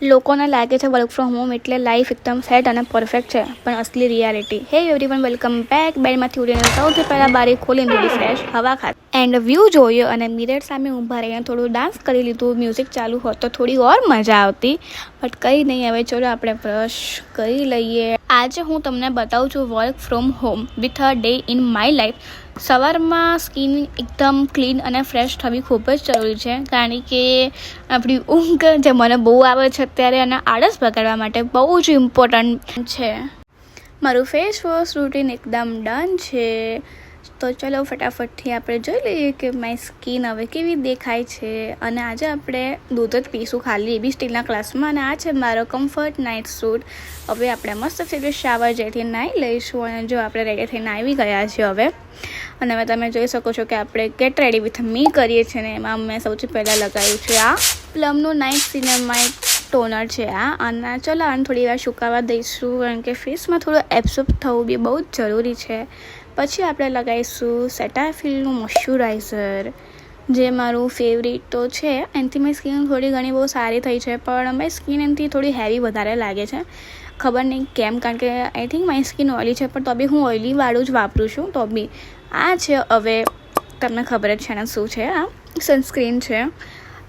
લોકોને લાગે છે વર્ક ફ્રોમ હોમ એટલે લાઈફ એકદમ સેટ અને પરફેક્ટ છે, પણ અસલી રિયાલિટી. હે એવરીવન, વેલકમ બેક. બેડમાંથી ઉઠીને સૌથી પહેલાં બારી ખોલીને થોડી ફ્રેશ હવા ખાધી એન્ડ વ્યૂ જોયો અને મિરર સામે ઊભા રહીને થોડું ડાન્સ કરી લીધું. મ્યુઝિક ચાલુ હોત તો થોડી ઓર મજા આવતી, બટ કંઈ નહીં. હવે ચલો આપણે બ્રશ કરી લઈએ. આજે હું તમને બતાવું છું work from home with a day in my life. સવારમાં સ્કિન એકદમ ક્લીન અને ફ્રેશ થવી ખૂબ જ જરૂરી છે, કારણ કે આપણી ઊંઘ જે મને બહુ આવે છે અત્યારે અને આળસ બગાડવા માટે બહુ જ ઇમ્પોર્ટન્ટ છે. મારું ફેસ વોશ રૂટીન એકદમ ડન છે, તો ચલો ફટાફટથી આપણે જોઈ લઈએ કે મારી સ્કિન હવે કેવી દેખાય છે. અને આજે આપણે દૂધ જ પીશું ખાલી, એ બી સ્ટીલના ગ્લાસમાં. અને આ છે મારો કમ્ફર્ટ નાઇટ સૂટ. હવે આપણે મસ્ત ફેવરેટ શાવર જેથી નાહી લઈશું અને જો આપણે રેડી થઈને આવી ગયા છીએ હવે. અને હવે તમે જોઈ શકો છો કે આપણે ગેટ રેડી વિથ મી કરીએ છીએ ને એમાં મેં સૌથી પહેલાં લગાવ્યું છે આ પ્લમનું નાઇટ સિનેમાઇટ ટોનર છે આ. અને ચલો આને થોડી વાર સુકાવા દઈશું, કારણ કે ફેસમાં થોડું એબ્સોર્બ થવું બી બહુ જ જરૂરી છે. પછી આપણે લગાવીશું સેટાફિલનું મોઇશ્ચરાઇઝર, જે મારું ફેવરિટ તો છે. એનાથી મારી સ્કિન થોડી ઘણી બહુ સારી થઈ છે, પણ મારી સ્કિન એનાથી થોડી હેવી વધારે લાગે છે. ખબર નહીં કેમ, કારણ કે આઈ થિંક મારી સ્કિન ઓઇલી છે, પણ તો બી હું ઓઇલીવાળું જ વાપરું છું. તો બી આ છે, હવે તમને ખબર જ છે ને શું છે. આ સનસ્ક્રીન છે,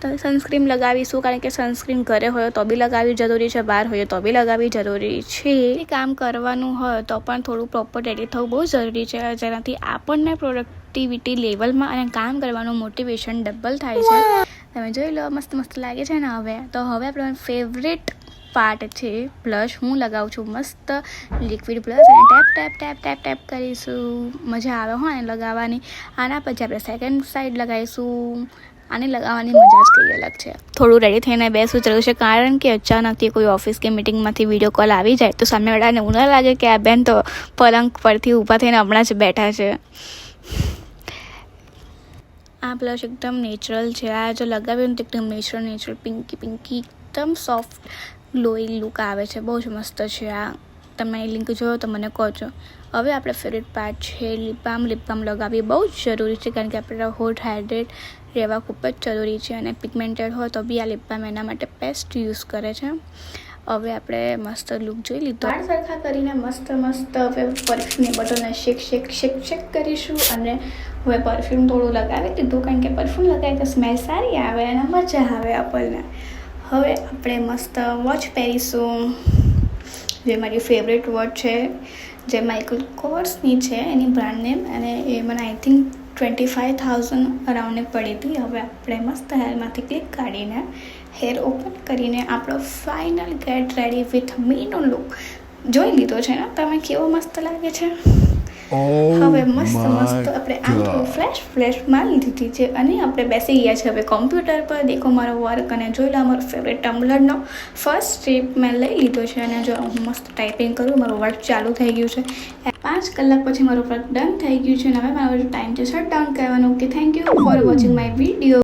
તો સનસ્ક્રીન લગાવીશું, કારણ કે સનસ્ક્રીન ઘરે હોય તો બી લગાવવી જરૂરી છે, બહાર હોય તો બી લગાવવી જરૂરી છે. કામ કરવાનું હોય તો પણ થોડું પ્રોપર રેડી થવું બહુ જરૂરી છે, જેનાથી આપણને પ્રોડક્ટિવિટી લેવલમાં અને કામ કરવાનું મોટિવેશન ડબલ થાય છે. તમે જોઈ લો, મસ્ત મસ્ત લાગે છે ને. હવે આપણો ફેવરેટ પાર્ટ છે બ્લશ. હું લગાવું છું મસ્ત લિક્વિડ બ્લશ અને tap tap tap tap tap કરીશું. મજા આવે હોય ને લગાવવાની. આના પછી આપણે સેકન્ડ સાઈડ લગાવીશું. આને લગાવવાની મજા જ કંઈ અલગ છે. થોડું રેડી થઈને બેસવું જરૂર છે, કારણ કે અચાનકથી કોઈ ઓફિસ કે મિટિંગમાંથી વિડીયો કોલ આવી જાય તો સામેવાળાને એવું ના લાગે કે આ બેન તો પલંગ પરથી ઊભા થઈને હમણાં જ બેઠા છે. આ બ્લશ એકદમ નેચરલ છે. આ જો લગાવ્યું ને તો એકદમ નેચરલ પિંકી એકદમ સોફ્ટ ગ્લોઈંગ લુક આવે છે. બહુ જ મસ્ત છે આ. તમે લિંક જોયો તો મને કહો છો. હવે આપણે ફેવરેટ પાર્ટ છે લિપ બામ લગાવવી બહુ જ જરૂરી છે, કારણ કે આપણે હોટ હાઇડ્રેટ રહેવા ખૂબ જ જરૂરી છે. અને પિગમેન્ટેડ હોય તો બી આ લિપ બામ એના માટે બેસ્ટ યુઝ કરે છે. હવે આપણે મસ્ત લુક જોઈ લીધો. વાળ સરખા કરીને મસ્ત હવે પરફ્યુમની બોટલને શેક કરીશું. અને હવે પરફ્યુમ થોડું લગાવી દીધું, કારણ કે પરફ્યુમ લગાવીએ તો સ્મેલ સારી આવે અને મજા આવે આપણને. હવે આપણે મસ્ત વોચ પહેરીશું, જે મારી ફેવરેટ વોચ છે, જે માઇકલ કોર્સની છે, એની બ્રાન્ડ નેમ. અને એ મને આઈ થિંક 25,000 અરાઉન્ડને પડી હતી. હવે આપણે મસ્ત હેરમાંથી ક્લિપ કાઢીને હેર ઓપન કરીને આપણો ફાઇનલ ગેટ રેડી વિથ મીનો લુક જોઈ લીધો છે ને તમે, કેવો મસ્ત લાગે છે. હવે મસ્ત આપણે આમ ફ્લેશ મારી દીધી છે અને આપણે બેસી ગયા છે હવે કોમ્પ્યુટર પર. દેખો મારો વર્ક, અને જોઈ લો મારો ફેવરેટ ટમ્બલરનો ફર્સ્ટ સ્ટેપ મેં લઈ લીધો છે. અને જો હું મસ્ત ટાઈપિંગ કરું, મારું વર્ક ચાલુ થઈ ગયું છે. 5 કલાક પછી મારું વર્ક ડન થઈ ગયું છે. અને હવે મારો ટાઈમ છે શટ ડાઉન કરવાનો. Okay, thank you for watching my video.